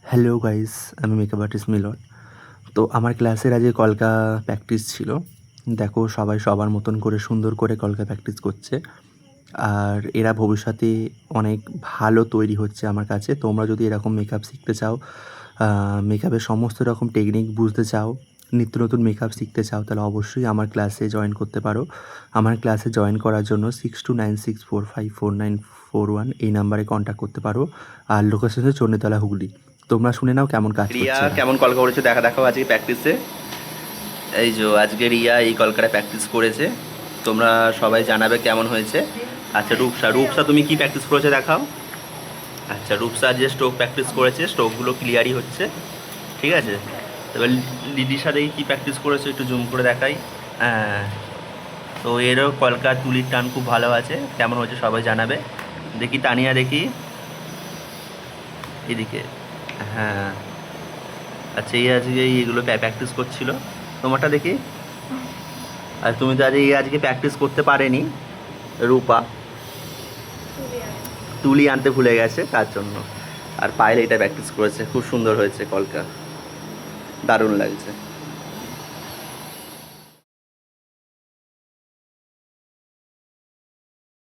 Hello guys, আমি makeup artist মিলন। তো আমার ক্লাসের আজকে কলকা প্র্যাকটিস ছিল। দেখো সবাই সবার মতন করে সুন্দর করে কলকা প্র্যাকটিস করছে। আর এরা ভবিষ্যতে অনেক ভালো তৈরি হচ্ছে আমার কাছে। তোমরা যদি এরকম মেকআপ শিখতে চাও, মেকআপের সমস্ত রকম টেকনিক বুঝতে চাও, নিত্য নতুন মেকআপ শিখতে চাও, তাহলে অবশ্যই আমার ক্লাসে জয়েন করতে পারো। আমার ক্লাসে জয়েন করার জন্য 6296454941 এই নাম্বারে কন্ট্যাক্ট করতে পারো। আর লোকেশন হচ্ছে চণ্ডীতলা, হুগলি। তোমরা শুনে নাও কেমন কাজ রিয়া করছে এরা। কেমন কলকা করেছে দেখাও আজকে প্র্যাকটিসে। এই যে আজকে রিয়া এই কলকাটা প্র্যাকটিস করেছে, তোমরা সবাই জানাবে কেমন হয়েছে। আচ্ছা রূপসা তুমি কি প্র্যাকটিস করেছে দেখাও। আচ্ছা রূপসা যে স্ট্রোক প্র্যাকটিস করেছে, স্ট্রোকগুলো ক্লিয়ারই হচ্ছে, ঠিক আছে। এবার লিডির সাথে কী প্র্যাকটিস করেছে একটু জুম করে দেখাই। হ্যাঁ, তো এরও কলকার তুলির টান খুব ভালো আছে, কেমন হয়েছে সবাই জানাবে। দেখি তানিয়া, দেখি এদিকে। হ্যাঁ, আচ্ছা এই আজকে এইগুলো প্র্যাকটিস করছিল, তোমারটা দেখি। আর তুমি তো আজকে প্র্যাকটিস করতে পারেনি, রূপা তুলি আনতে ভুলে গেছে তার জন্য। আর পায়েল এটা প্র্যাকটিস করেছে, খুব সুন্দর হয়েছে কলকা, দারুণ লাগছে।